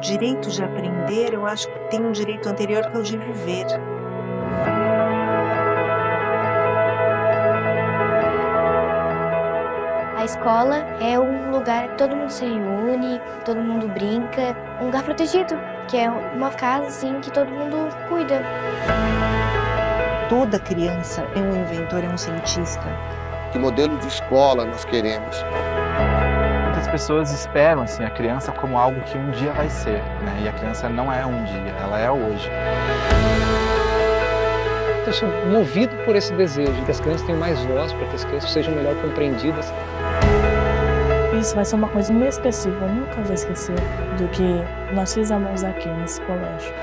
direito de aprender, eu acho que tem um direito anterior que é o de viver. A escola é um lugar que todo mundo se reúne, todo mundo brinca, um lugar protegido, que é uma casa assim que todo mundo cuida. Toda criança é um inventor, é um cientista. Que modelo de escola nós queremos? Muitas pessoas esperam assim, a criança como algo que um dia vai ser, né? E a criança não é um dia, ela é hoje. Eu sou movido por esse desejo de que as crianças tenham mais voz, para que as crianças sejam melhor compreendidas. Isso vai ser uma coisa inesquecível, eu nunca vou esquecer do que nós fizemos aqui nesse colégio.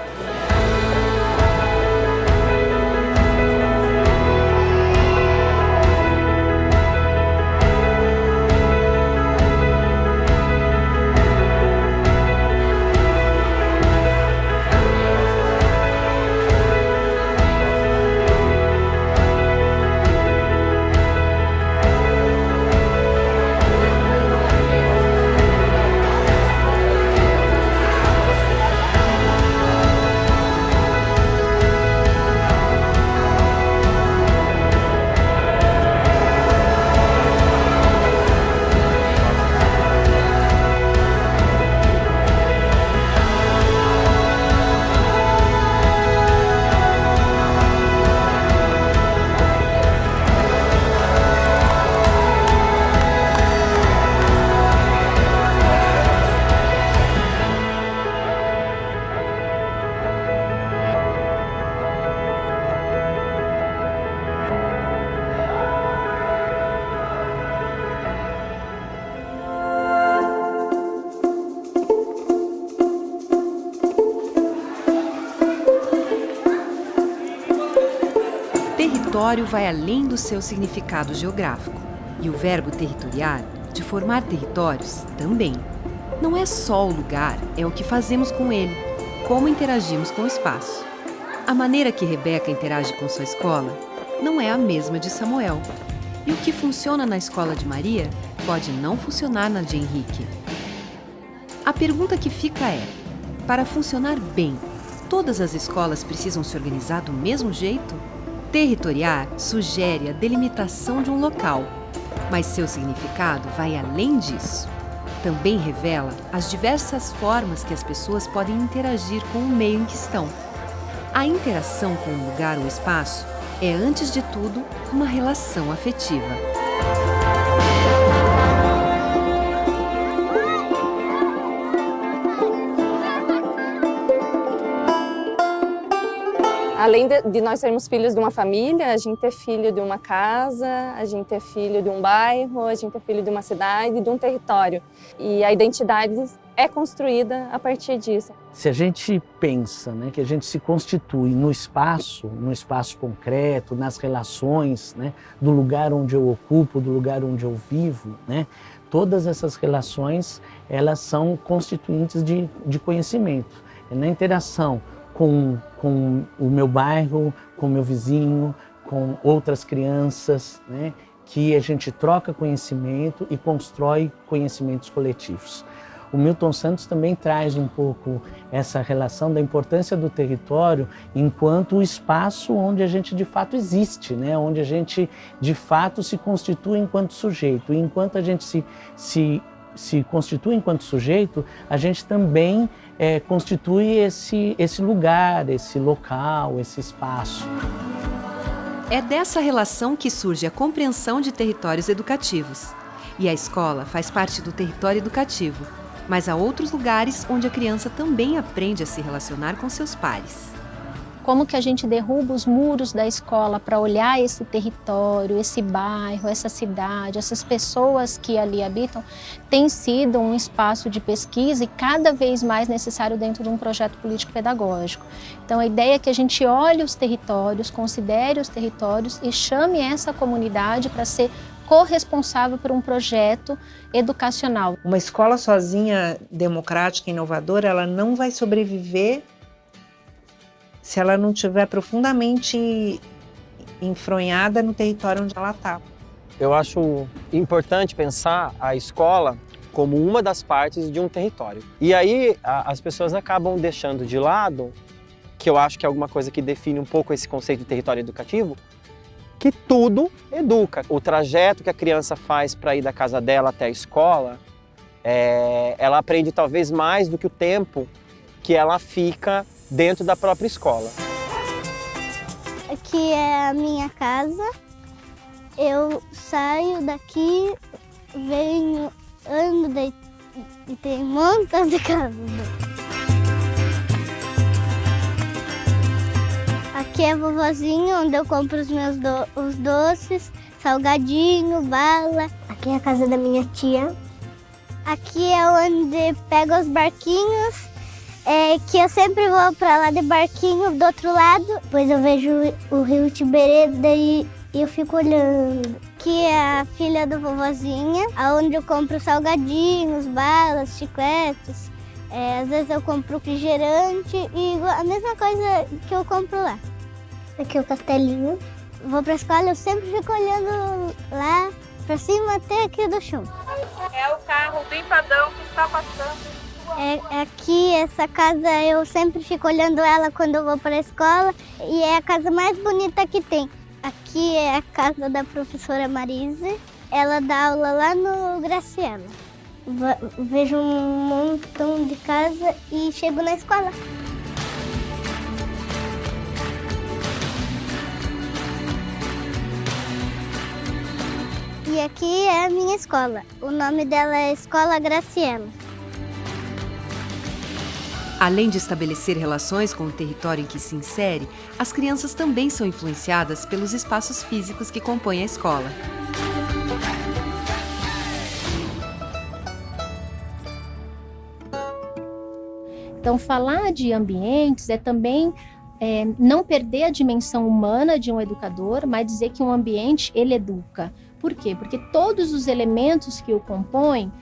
Território vai além do seu significado geográfico. E o verbo territoriar, de formar territórios, também. Não é só o lugar, é o que fazemos com ele, como interagimos com o espaço. A maneira que Rebeca interage com sua escola não é a mesma de Samuel. E o que funciona na escola de Maria pode não funcionar na de Henrique. A pergunta que fica é: para funcionar bem, todas as escolas precisam se organizar do mesmo jeito? Territoriar sugere a delimitação de um local, mas seu significado vai além disso. Também revela as diversas formas que as pessoas podem interagir com o meio em que estão. A interação com o lugar ou espaço é, antes de tudo, uma relação afetiva. Além de nós sermos filhos de uma família, a gente é filho de uma casa, a gente é filho de um bairro, a gente é filho de uma cidade, de um território. E a identidade é construída a partir disso. Se a gente pensa, né, que a gente se constitui no espaço concreto, nas relações, né, do lugar onde eu ocupo, do lugar onde eu vivo, né, todas essas relações, elas são constituintes de conhecimento. É na interação com o meu bairro, com o meu vizinho, com outras crianças, né, que a gente troca conhecimento e constrói conhecimentos coletivos. O Milton Santos também traz um pouco essa relação da importância do território enquanto o espaço onde a gente de fato existe, né? Onde a gente de fato se constitui enquanto sujeito. E enquanto a gente se constitui enquanto sujeito, a gente também constitui esse lugar, esse local, esse espaço. É dessa relação que surge a compreensão de territórios educativos. E a escola faz parte do território educativo, mas há outros lugares onde a criança também aprende a se relacionar com seus pares. Como que a gente derruba os muros da escola para olhar esse território, esse bairro, essa cidade, essas pessoas que ali habitam, tem sido um espaço de pesquisa e cada vez mais necessário dentro de um projeto político-pedagógico. Então a ideia é que a gente olhe os territórios, considere os territórios e chame essa comunidade para ser corresponsável por um projeto educacional. Uma escola sozinha, democrática, inovadora, ela não vai sobreviver se ela não estiver profundamente enfronhada no território onde ela está. Eu acho importante pensar a escola como uma das partes de um território. E aí as pessoas acabam deixando de lado, que eu acho que é alguma coisa que define um pouco esse conceito de território educativo, que tudo educa. O trajeto que a criança faz para ir da casa dela até a escola, ela aprende talvez mais do que o tempo que ela fica dentro da própria escola. Aqui é a minha casa. Eu saio daqui, venho, ando e tem um monte de casa. Aqui é a vovozinha, onde eu compro os meus os doces, salgadinho, bala. Aqui é a casa da minha tia. Aqui é onde pego os barquinhos, que eu sempre vou para lá de barquinho do outro lado. Depois eu vejo o rio Tiberê, daí eu fico olhando. Aqui é a filha da vovozinha, onde eu compro salgadinhos, balas, chicletes. Às vezes eu compro refrigerante e a mesma coisa que eu compro lá. Aqui é o castelinho. Vou pra escola, eu sempre fico olhando lá pra cima até aqui do chão. É o carro bem padrão que está passando. Aqui, essa casa, eu sempre fico olhando ela quando eu vou pra escola e é a casa mais bonita que tem. Aqui é a casa da professora Marise. Ela dá aula lá no Graciela. Vejo um montão de casa e chego na escola. E aqui é a minha escola. O nome dela é Escola Graciela. Além de estabelecer relações com o território em que se insere, as crianças também são influenciadas pelos espaços físicos que compõem a escola. Então, falar de ambientes é também não perder a dimensão humana de um educador, mas dizer que um ambiente, ele educa. Por quê? Porque todos os elementos que o compõem,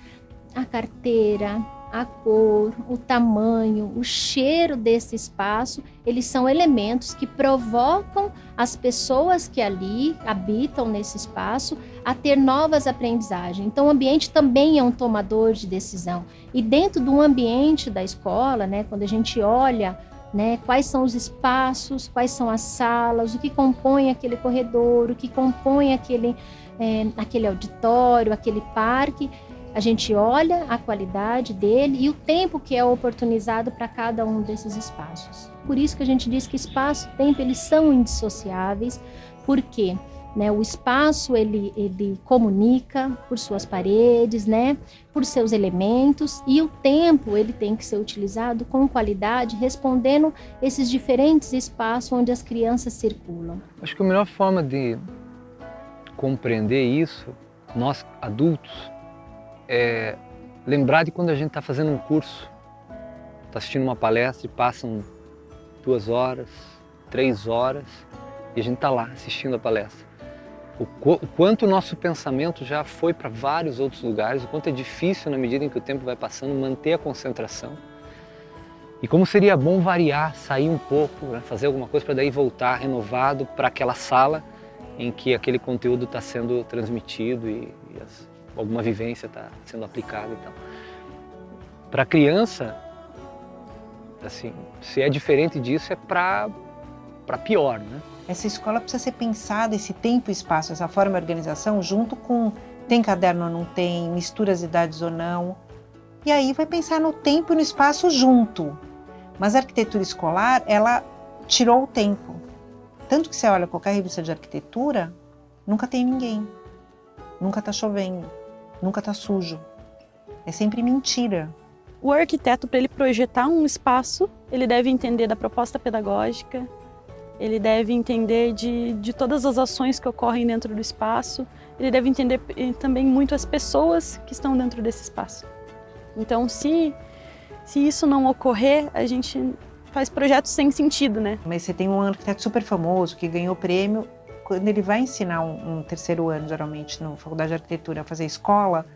a carteira, a cor, o tamanho, o cheiro desse espaço, eles são elementos que provocam as pessoas que ali habitam nesse espaço a ter novas aprendizagens. Então, o ambiente também é um tomador de decisão. E dentro do ambiente da escola, né, quando a gente olha, né, quais são os espaços, quais são as salas, o que compõe aquele corredor, o que compõe aquele auditório, aquele parque, a gente olha a qualidade dele e o tempo que é oportunizado para cada um desses espaços. Por isso que a gente diz que espaço e tempo, eles são indissociáveis, porque, né, o espaço ele comunica por suas paredes, né, por seus elementos, e o tempo ele tem que ser utilizado com qualidade, respondendo esses diferentes espaços onde as crianças circulam. Acho que a melhor forma de compreender isso, nós adultos, é lembrar de quando a gente está fazendo um curso, está assistindo uma palestra e passam 2 horas, 3 horas e a gente está lá assistindo a palestra. O quanto o nosso pensamento já foi para vários outros lugares, o quanto é difícil, na medida em que o tempo vai passando, manter a concentração. E como seria bom variar, sair um pouco, né, fazer alguma coisa para daí voltar renovado para aquela sala em que aquele conteúdo está sendo transmitido e alguma vivência está sendo aplicada e tal. Para a criança, assim, se é diferente disso, é para pior, né? Essa escola precisa ser pensada, esse tempo e espaço, essa forma de organização, junto com tem caderno ou não tem, mistura as idades ou não. E aí vai pensar no tempo e no espaço junto. Mas a arquitetura escolar, ela tirou o tempo. Tanto que você olha qualquer revista de arquitetura, nunca tem ninguém. Nunca está chovendo, nunca está sujo. É sempre mentira. O arquiteto, para ele projetar um espaço, ele deve entender da proposta pedagógica, ele deve entender de todas as ações que ocorrem dentro do espaço, ele deve entender também muito as pessoas que estão dentro desse espaço. Então, se isso não ocorrer, a gente faz projetos sem sentido, né? Mas você tem um arquiteto super famoso que ganhou prêmio. Quando ele vai ensinar um terceiro ano, geralmente, na Faculdade de Arquitetura, a fazer escola,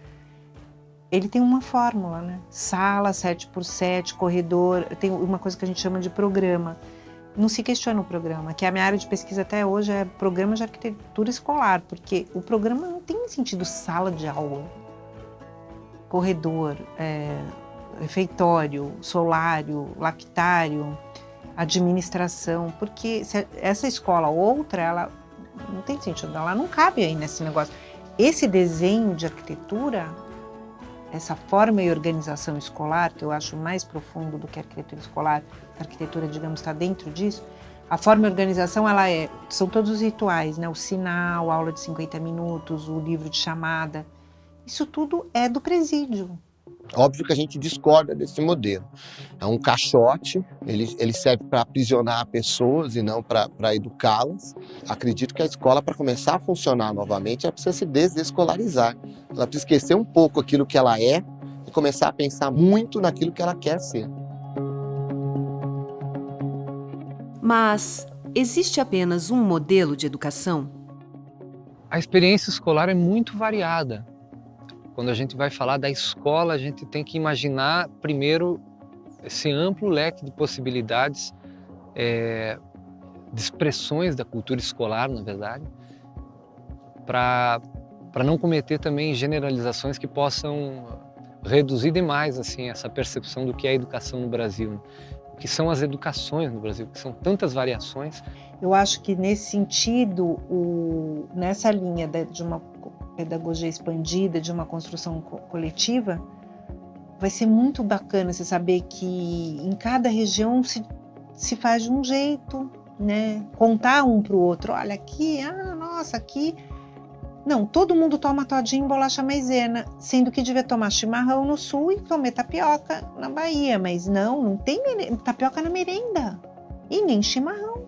ele tem uma fórmula, né? Sala, 7x7, corredor, tem uma coisa que a gente chama de programa. Não se questiona o programa, que a minha área de pesquisa até hoje é programa de arquitetura escolar, porque o programa não tem sentido sala de aula. corredor, refeitório, solário, lactário, administração, porque se essa escola ou outra, ela não tem sentido, ela não cabe aí nesse negócio. Esse desenho de arquitetura, essa forma e organização escolar, que eu acho mais profundo do que a arquitetura escolar, a arquitetura, digamos, está dentro disso, a forma e organização, são todos os rituais, né? O sinal, a aula de 50 minutos, o livro de chamada, isso tudo é do presídio. Óbvio que a gente discorda desse modelo. É um caixote, ele serve para aprisionar pessoas e não para educá-las. Acredito que a escola, para começar a funcionar novamente, ela precisa se desescolarizar. Ela precisa esquecer um pouco aquilo que ela é e começar a pensar muito naquilo que ela quer ser. Mas existe apenas um modelo de educação? A experiência escolar é muito variada. Quando a gente vai falar da escola, a gente tem que imaginar primeiro esse amplo leque de possibilidades, de expressões da cultura escolar, na verdade, para não cometer também generalizações que possam reduzir demais assim, essa percepção do que é a educação no Brasil, o que são as educações no Brasil, que são tantas variações. Eu acho que nesse sentido, nessa linha de uma pedagogia expandida, de uma construção coletiva, vai ser muito bacana você saber que em cada região se faz de um jeito, né? Contar um para o outro, olha aqui, nossa, aqui... Não, todo mundo toma todinho em bolacha maisena, sendo que devia tomar chimarrão no sul e comer tapioca na Bahia, mas não tem tapioca na merenda e nem chimarrão.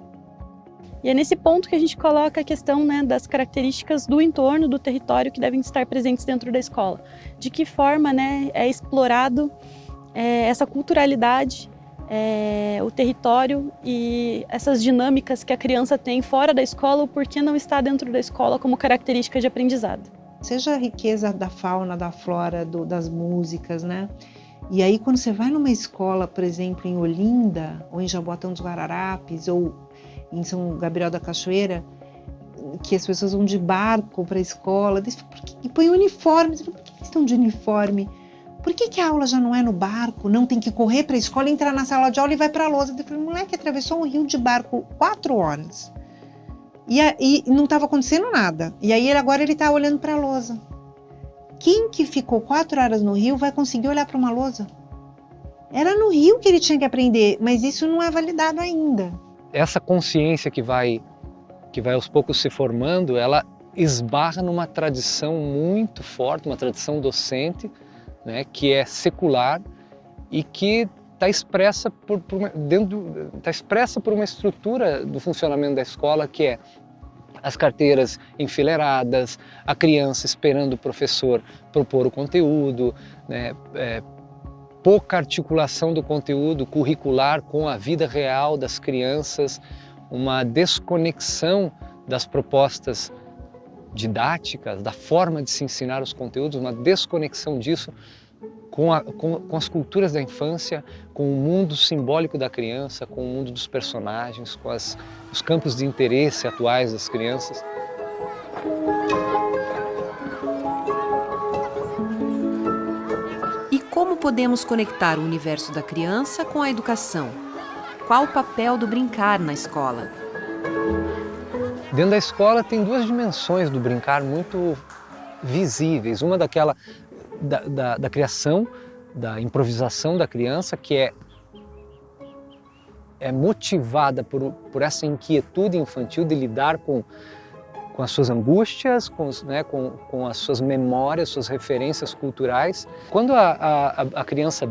E é nesse ponto que a gente coloca a questão, né, das características do entorno, do território que devem estar presentes dentro da escola. De que forma, né, é explorado essa culturalidade, o território e essas dinâmicas que a criança tem fora da escola, o porquê não está dentro da escola como característica de aprendizado. Seja a riqueza da fauna, da flora, das músicas, né? E aí quando você vai numa escola, por exemplo, em Olinda, ou em Jaboatão dos Guararapes, ou em São Gabriel da Cachoeira, que as pessoas vão de barco para a escola, e põem uniforme. Por que eles estão de uniforme? Por que a aula já não é no barco? Não tem que correr para a escola, entrar na sala de aula e vai para a lousa? Eu falei, moleque atravessou um rio de barco 4 horas. E não estava acontecendo nada. E aí agora ele está olhando para a lousa. Quem que ficou 4 horas no rio vai conseguir olhar para uma lousa? Era no rio que ele tinha que aprender, mas isso não é validado ainda. Essa consciência que vai aos poucos se formando, ela esbarra numa tradição muito forte, uma tradição docente, né, que é secular e que está expressa por uma estrutura do funcionamento da escola, que é as carteiras enfileiradas, a criança esperando o professor propor o conteúdo, né, pouca articulação do conteúdo curricular com a vida real das crianças, uma desconexão das propostas didáticas, da forma de se ensinar os conteúdos, uma desconexão disso com as culturas da infância, com o mundo simbólico da criança, com o mundo dos personagens, com os campos de interesse atuais das crianças. E como podemos conectar o universo da criança com a educação? Qual o papel do brincar na escola? Dentro da escola tem 2 dimensões do brincar muito visíveis. Uma daquela da criação, da improvisação da criança, que é motivada por essa inquietude infantil de lidar com as suas angústias, com as suas memórias, suas referências culturais. Quando a criança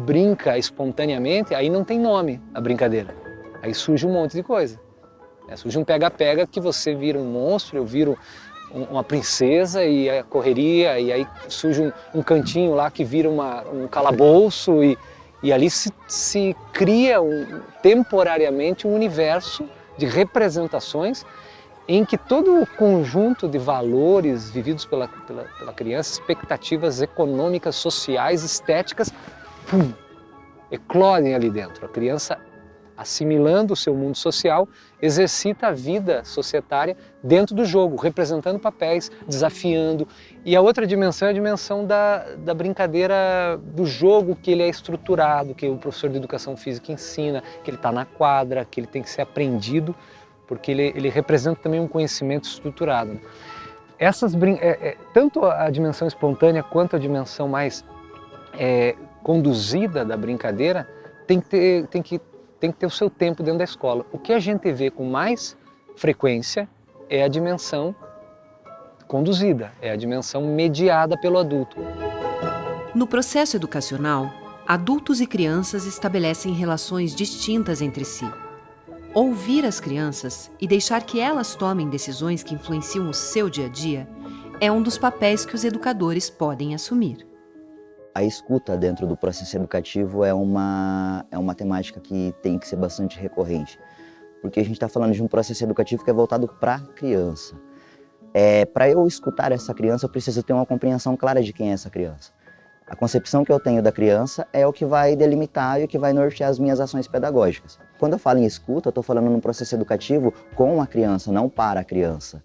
brinca espontaneamente, aí não tem nome a brincadeira. Aí surge um monte de coisa. Surge um pega-pega que você vira um monstro, eu viro uma princesa e a correria, e aí surge um cantinho lá que vira um calabouço e ali se cria temporariamente um universo de representações em que todo o conjunto de valores vividos pela criança, expectativas econômicas, sociais, estéticas, eclodem ali dentro. A criança assimilando o seu mundo social, exercita a vida societária dentro do jogo, representando papéis, desafiando. E a outra dimensão é a dimensão da brincadeira, do jogo, que ele é estruturado, que o professor de educação física ensina, que ele está na quadra, que ele tem que ser aprendido, porque ele representa também um conhecimento estruturado. Tanto a dimensão espontânea quanto a dimensão mais conduzida da brincadeira tem que ter o seu tempo dentro da escola. O que a gente vê com mais frequência é a dimensão conduzida, é a dimensão mediada pelo adulto. No processo educacional, adultos e crianças estabelecem relações distintas entre si. Ouvir as crianças e deixar que elas tomem decisões que influenciam o seu dia a dia é um dos papéis que os educadores podem assumir. A escuta dentro do processo educativo é uma temática que tem que ser bastante recorrente, porque a gente está falando de um processo educativo que é voltado para a criança. Para eu escutar essa criança, eu preciso ter uma compreensão clara de quem é essa criança. A concepção que eu tenho da criança é o que vai delimitar e o que vai nortear as minhas ações pedagógicas. Quando eu falo em escuta, eu estou falando num processo educativo com a criança, não para a criança.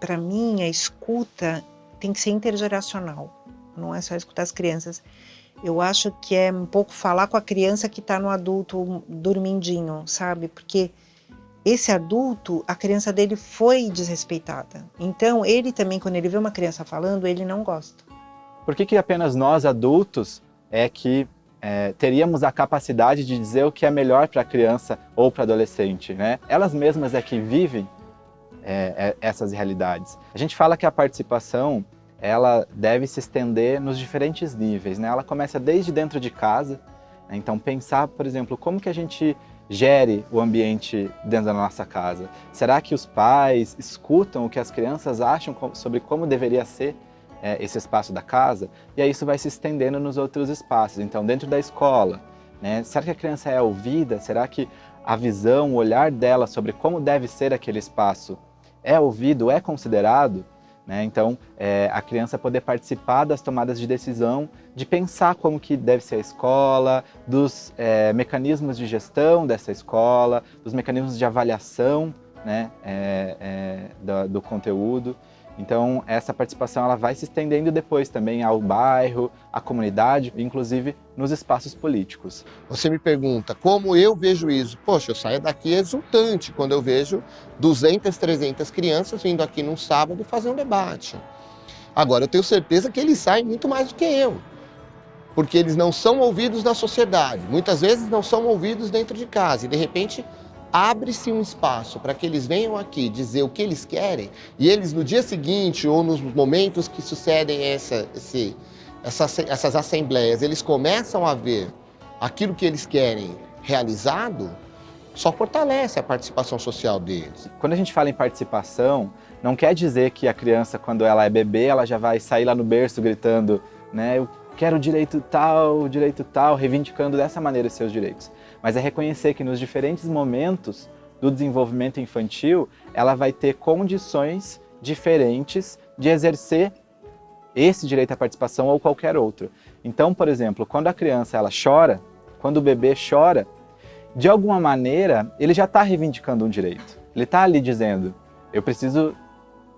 Para mim, a escuta tem que ser intergeracional, não é só escutar as crianças. Eu acho que é um pouco falar com a criança que está no adulto dormindinho, sabe? Porque esse adulto, a criança dele foi desrespeitada. Então, ele também, quando ele vê uma criança falando, ele não gosta. Por que apenas nós, adultos, teríamos a capacidade de dizer o que é melhor para a criança ou para o adolescente, né? Elas mesmas é que vivem essas realidades. A gente fala que a participação, ela deve se estender nos diferentes níveis, né? Ela começa desde dentro de casa, né? Então pensar, por exemplo, como que a gente gere o ambiente dentro da nossa casa. Será que os pais escutam o que as crianças acham sobre como deveria ser esse espaço da casa? E aí isso vai se estendendo nos outros espaços. Então, dentro da escola, né? Será que a criança é ouvida? Será que a visão, o olhar dela sobre como deve ser aquele espaço é ouvido, é considerado? Né? Então, a criança poder participar das tomadas de decisão, de pensar como que deve ser a escola, dos mecanismos de gestão dessa escola, dos mecanismos de avaliação, né? Do conteúdo. Então, essa participação ela vai se estendendo depois também ao bairro, à comunidade, inclusive nos espaços políticos. Você me pergunta como eu vejo isso. Poxa, eu saio daqui exultante quando eu vejo 200, 300 crianças vindo aqui num sábado fazer um debate. Agora, eu tenho certeza que eles saem muito mais do que eu, porque eles não são ouvidos na sociedade. Muitas vezes não são ouvidos dentro de casa e, de repente, abre-se um espaço para que eles venham aqui dizer o que eles querem e eles no dia seguinte ou nos momentos que sucedem essas assembleias, eles começam a ver aquilo que eles querem realizado, só fortalece a participação social deles. Quando a gente fala em participação, não quer dizer que a criança, quando ela é bebê, ela já vai sair lá no berço gritando, né, eu quero direito tal, reivindicando dessa maneira os seus direitos. Mas é reconhecer que nos diferentes momentos do desenvolvimento infantil, ela vai ter condições diferentes de exercer esse direito à participação ou qualquer outro. Então, por exemplo, quando a criança ela chora, quando o bebê chora, de alguma maneira ele já está reivindicando um direito. Ele está ali dizendo, eu preciso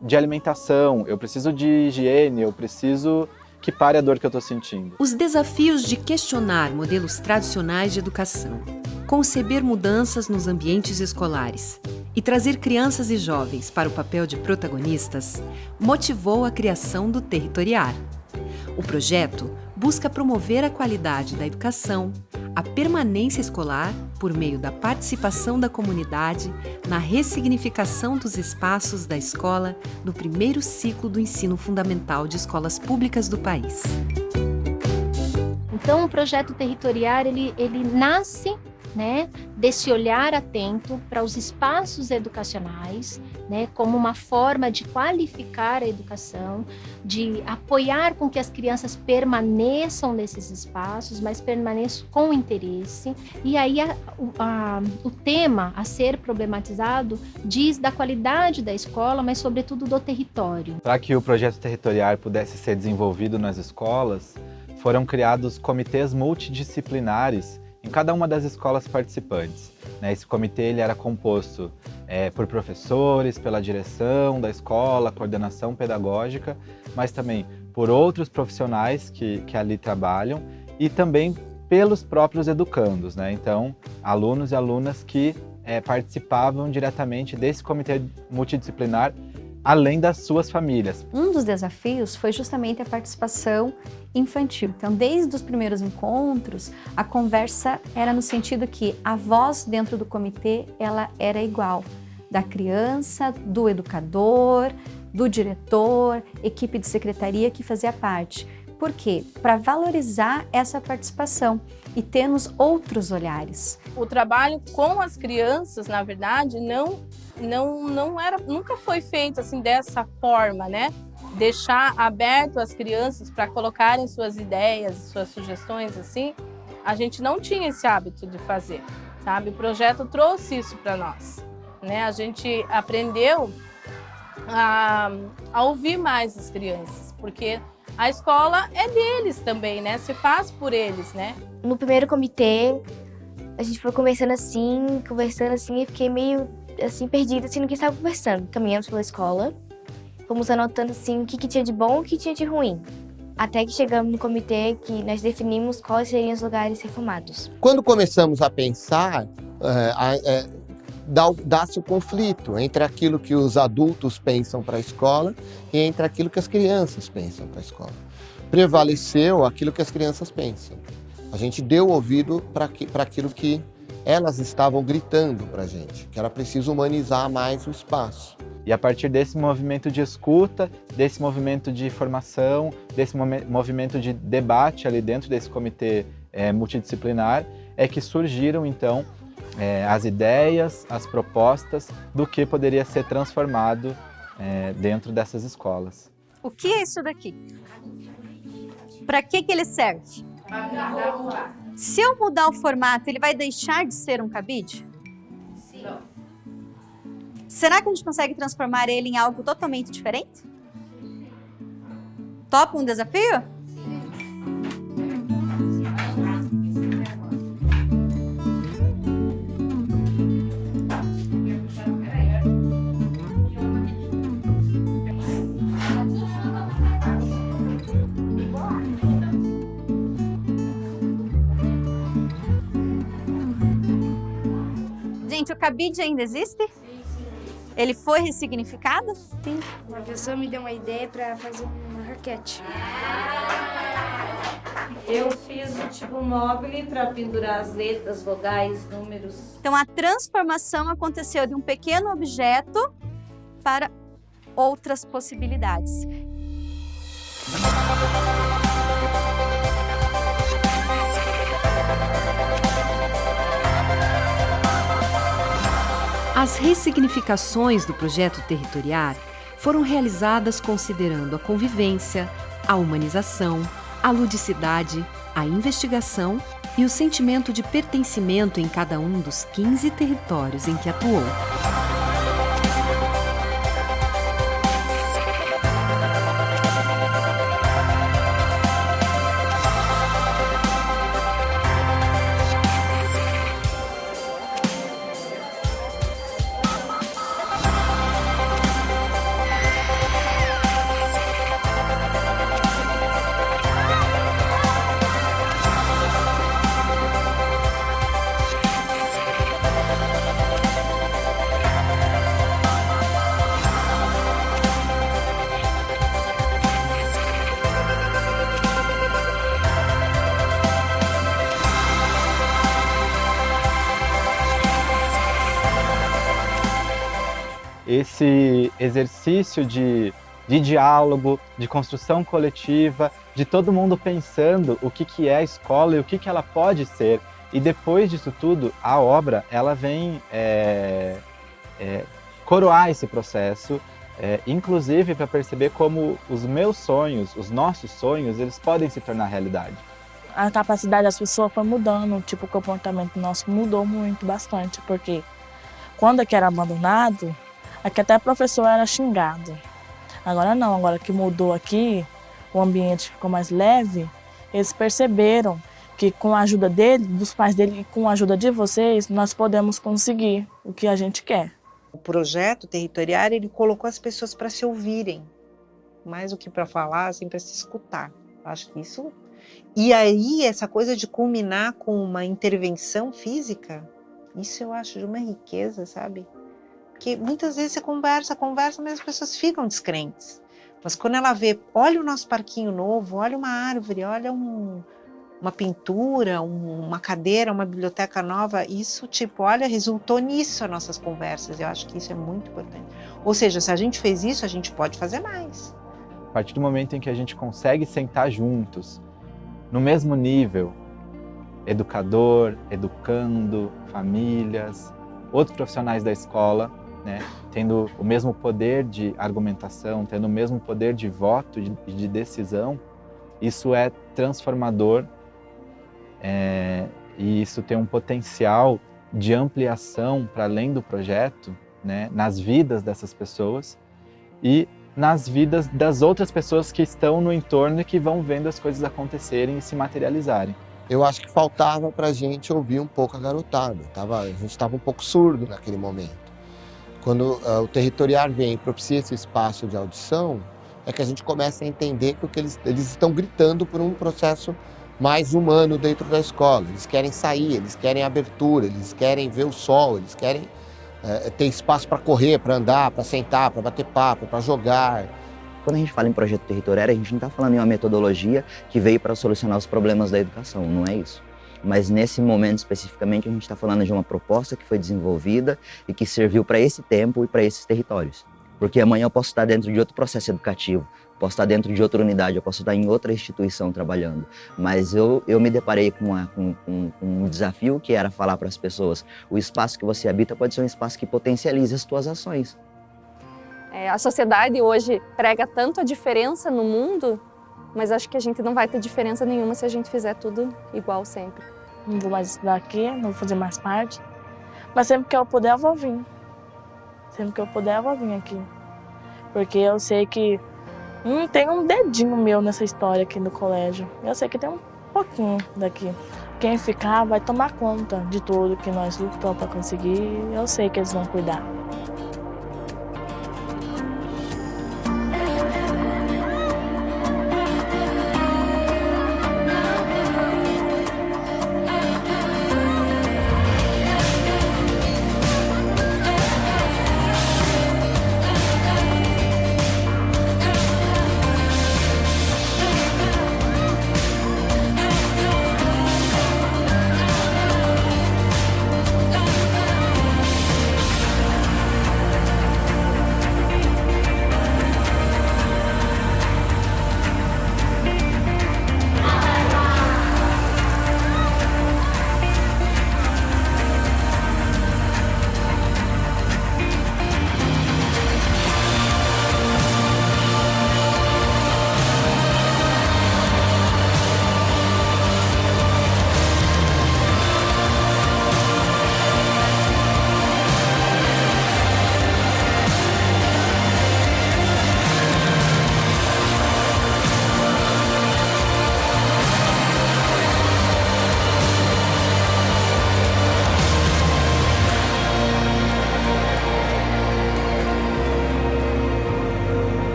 de alimentação, eu preciso de higiene, eu preciso que pare a dor que eu estou sentindo. Os desafios de questionar modelos tradicionais de educação, conceber mudanças nos ambientes escolares e trazer crianças e jovens para o papel de protagonistas motivou a criação do Territoriar. O projeto busca promover a qualidade da educação, a permanência escolar por meio da participação da comunidade na ressignificação dos espaços da escola no primeiro ciclo do ensino fundamental de escolas públicas do país. Então, o projeto Territoriar, ele nasce, né, desse olhar atento para os espaços educacionais, né, como uma forma de qualificar a educação, de apoiar com que as crianças permaneçam nesses espaços, mas permaneçam com interesse. E aí o tema a ser problematizado diz da qualidade da escola, mas sobretudo do território. Para que o projeto Territoriar pudesse ser desenvolvido nas escolas, foram criados comitês multidisciplinares em cada uma das escolas participantes. Né? Esse comitê ele era composto por professores, pela direção da escola, coordenação pedagógica, mas também por outros profissionais que ali trabalham e também pelos próprios educandos, né? Então, alunos e alunas que participavam diretamente desse comitê multidisciplinar, além das suas famílias. Um dos desafios foi justamente a participação infantil. Então, desde os primeiros encontros, a conversa era no sentido que a voz dentro do comitê ela era igual, da criança, do educador, do diretor, equipe de secretaria que fazia parte. Por quê? Para valorizar essa participação e termos outros olhares. O trabalho com as crianças, na verdade, nunca foi feito assim dessa forma, né? Deixar aberto as crianças para colocarem suas ideias, suas sugestões, assim, a gente não tinha esse hábito de fazer, sabe? O projeto trouxe isso para nós, né? A gente aprendeu a ouvir mais as crianças, porque a escola é deles também, né? Se faz por eles, né? No primeiro comitê, a gente foi conversando assim, e fiquei meio assim, perdida assim, no que estava conversando. Caminhamos pela escola, fomos anotando assim, o que tinha de bom e o que tinha de ruim. Até que chegamos no comitê que nós definimos quais seriam os lugares reformados. Quando começamos a pensar, dá-se o conflito entre aquilo que os adultos pensam para a escola e entre aquilo que as crianças pensam para a escola. Prevaleceu aquilo que as crianças pensam. A gente deu ouvido para aquilo que elas estavam gritando para a gente, que era preciso humanizar mais o espaço. E a partir desse movimento de escuta, desse movimento de formação, desse movimento de debate ali dentro desse comitê multidisciplinar, é que surgiram então as ideias, as propostas do que poderia ser transformado dentro dessas escolas. O que é isso daqui? Para que ele serve? Se eu mudar o formato, ele vai deixar de ser um cabide? Sim. Será que a gente consegue transformar ele em algo totalmente diferente? Topa um desafio? Gente, o cabide ainda existe? Sim. Ele foi ressignificado? Sim. Uma pessoa me deu uma ideia para fazer uma raquete. Eu fiz o tipo móvel para pendurar as letras, vogais, números. Então a transformação aconteceu de um pequeno objeto para outras possibilidades. As ressignificações do projeto territorial foram realizadas considerando a convivência, a humanização, a ludicidade, a investigação e o sentimento de pertencimento em cada um dos 15 territórios em que atuou. Esse exercício de diálogo, de construção coletiva, de todo mundo pensando o que é a escola e o que ela pode ser. E depois disso tudo, a obra ela vem coroar esse processo, inclusive para perceber como os meus sonhos, os nossos sonhos, eles podem se tornar realidade. A capacidade das pessoas foi mudando, tipo, o comportamento nosso mudou muito, bastante, porque quando aqui era abandonado, aqui até o professor era xingado. Agora não, agora que mudou aqui, o ambiente ficou mais leve, eles perceberam que com a ajuda dele, dos pais dele e com a ajuda de vocês, nós podemos conseguir o que a gente quer. O projeto territorial, ele colocou as pessoas para se ouvirem, mais do que para falar, assim, para se escutar. Acho que isso... E aí, essa coisa de culminar com uma intervenção física, isso eu acho de uma riqueza, sabe? Porque muitas vezes você conversa, mas as pessoas ficam descrentes. Mas quando ela vê, olha o nosso parquinho novo, olha uma árvore, olha uma pintura, uma cadeira, uma biblioteca nova, isso, tipo, olha, resultou nisso as nossas conversas. Eu acho que isso é muito importante. Ou seja, se a gente fez isso, a gente pode fazer mais. A partir do momento em que a gente consegue sentar juntos, no mesmo nível, educador, educando, famílias, outros profissionais da escola, né, tendo o mesmo poder de argumentação, tendo o mesmo poder de voto e de decisão, isso é transformador e isso tem um potencial de ampliação para além do projeto, né, nas vidas dessas pessoas e nas vidas das outras pessoas que estão no entorno e que vão vendo as coisas acontecerem e se materializarem. Eu acho que faltava para a gente ouvir um pouco a garotada. A gente estava um pouco surdo naquele momento. Quando o territorial vem e propicia esse espaço de audição, é que a gente começa a entender que eles estão gritando por um processo mais humano dentro da escola. Eles querem sair, eles querem abertura, eles querem ver o sol, eles querem ter espaço para correr, para andar, para sentar, para bater papo, para jogar. Quando a gente fala em projeto territorial, a gente não está falando em uma metodologia que veio para solucionar os problemas da educação, não é isso. Mas nesse momento especificamente a gente está falando de uma proposta que foi desenvolvida e que serviu para esse tempo e para esses territórios. Porque amanhã eu posso estar dentro de outro processo educativo, posso estar dentro de outra unidade, eu posso estar em outra instituição trabalhando. Mas eu me deparei com um desafio que era falar para as pessoas: o espaço que você habita pode ser um espaço que potencialize as suas ações. A sociedade hoje prega tanto a diferença no mundo, mas acho que a gente não vai ter diferença nenhuma se a gente fizer tudo igual sempre. Não vou mais estudar aqui, não vou fazer mais parte, mas sempre que eu puder eu vou vir. Sempre que eu puder eu vou vir aqui. Porque eu sei que tem um dedinho meu nessa história aqui no colégio. Eu sei que tem um pouquinho daqui. Quem ficar vai tomar conta de tudo que nós lutamos para conseguir. Eu sei que eles vão cuidar.